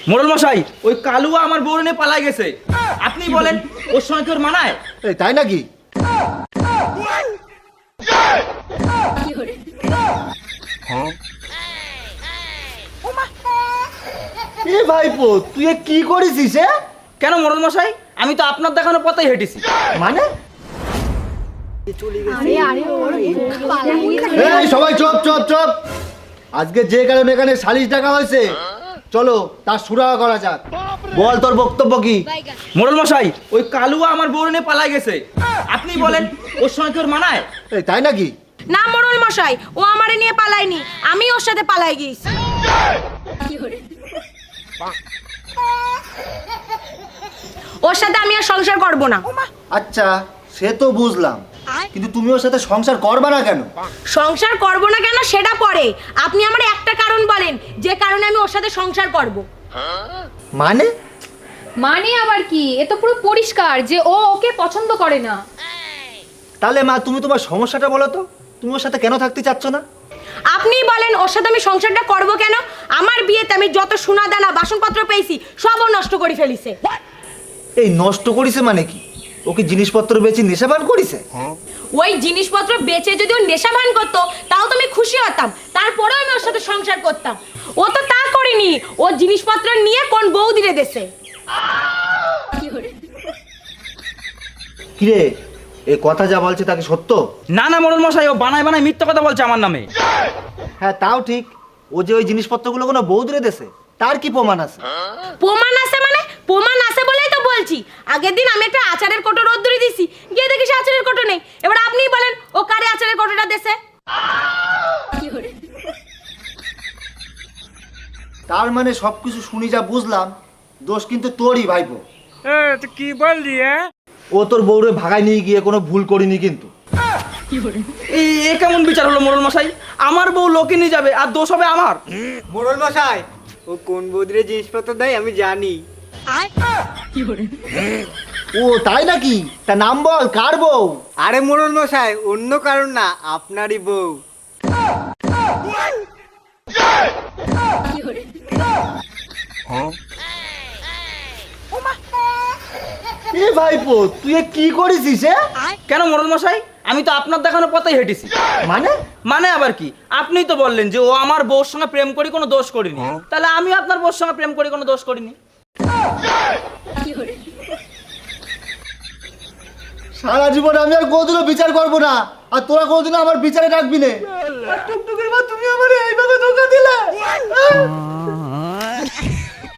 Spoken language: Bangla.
মোড়ল মশাই, ওই কালুয়া আমার বউরে নিয়ে পালাই গেছে। আপনি বলেন ওর সঙ্গে কি ওর মানায়? এই তাই নাকি? এ ভাইপো, তুই এ কি করেছিস? কেন মোড়ল মশাই, আমি তো আপনার দেখানো পথেই হেঁটেছি। মানে এই সবাই চুপ চুপ চুপ। আজকে যে কারণে এখানে সালিশ ডাকা হয়েছে, চলো তার সুরাহা করা যাক। বল তোর বক্তব্য কি? মোড়ল মশাই, ওই কালুয়া আমার বউরে নিয়ে পালাই গেছে। আপনি বলেন ওর সঙ্গে কি ওর মানায়? এই তাই নাকি? না মোড়ল মশাই, ও আমারে নিয়ে পালায়নি, আমি ওর সাথে পালাই গিয়েছি। ওর সাথে আমি আর সংসার করব না। আচ্ছা সে তো বুঝলাম, কিন্তু তুমি ওর সাথে সংসার করবা না কেন? সংসার করব না কেন সেটা পরে, আপনি আমার একটা কারণ বলেন যে কারণে আমি ওর সাথে সংসার করব। মানে মানে আবার কি? এ তো পুরো পরিষ্কার যে ও ওকে পছন্দ করে না। তাহলে মা তুমি তোমার সমস্যাটা বলো তো, তুমি ওর সাথে কেন থাকতে চাচ্ছ না? আপনি বলেন ওর সাথে আমি সংসারটা করব কেন? আমার বিয়েতে আমি যত সোনা দানা বাসনপত্র পেয়েছি সব ও নষ্ট করে ফেলিছে। এই নষ্ট করিছে মানে কি? ওকে জিনিসপত্র বেচে নেশাবান করিছে? ওই জিনিসপত্র বেচে যদি ও নেশা ভান করতো তাও তো আমি খুশি হতাম, তারপরেও আমি ওর সাথে সংসার করতাম। ও তো তা করেনি, ও জিনিসপত্র নিয়ে কোন বউ দিলে দেশে। কিরে, এই কথা যা বলছে তাকে সত্য? না না মোড়ল মশাই, ও বানায় বানায় মিথ্যা কথা বলছে আমার নামে। হ্যাঁ তাও ঠিক, ও যে ওই জিনিসপত্রগুলো কোনো বৌদিরে দেশে, তার কি প্রমাণ আছে? প্রমাণ আছে মানে? প্রমাণ আছে বলেই তো বলছি। আগের দিন আমি একটা আচারের কোটো রোদ্দুরে দিছি, গিয়ে দেখি সে আচারের কোটো নেই। এবার আপনিই বলেন ও কারে আচারের কোটোটা দেশে? তার মানে সবকিছু শুনি যা বুঝলাম, দোষ কিন্তু তোরই ভাইপো। তুই কি বললি? ও তোর বউরে ভাগায় নিয়ে গিয়ে কোনো ভুল করিনি কিন্তু। এ কেমন বিচার হলো মোড়ল মশাই? আমার বউ লোকে নিয়ে যাবে আর দোষ হবে আমার? মোড়ল মশাই, ও কোন বৌদিরে জিনিসপত্র দেয় আমি জানি। ও তাই নাকি? তা নাম বল, কার বউ? আরে মোড়ল মশাই, অন্য কারণ না, আপনারই বউ। এ ভাইপো, তুই এ কি করেছিস? কেন মোড়ল মশাই, আমি তো আপনার দেখানো পথেই হেঁটেছি। মানে মানে আবার কি? আপনিই তো বললেন যে ও আমার বউর সঙ্গে প্রেম করি কোনো দোষ করিনি, তাহলে আমি আপনার বউর সঙ্গে প্রেম করি কোনো দোষ করিনি। সারা জীবন আমি আর কোনোদিনও বিচার করবো না, আর তোরা কোনোদিনও আমার বিচারে ডাকবি না। টুকটুকির মা, তুমি আমার এইভাবে ধোকা দিলে।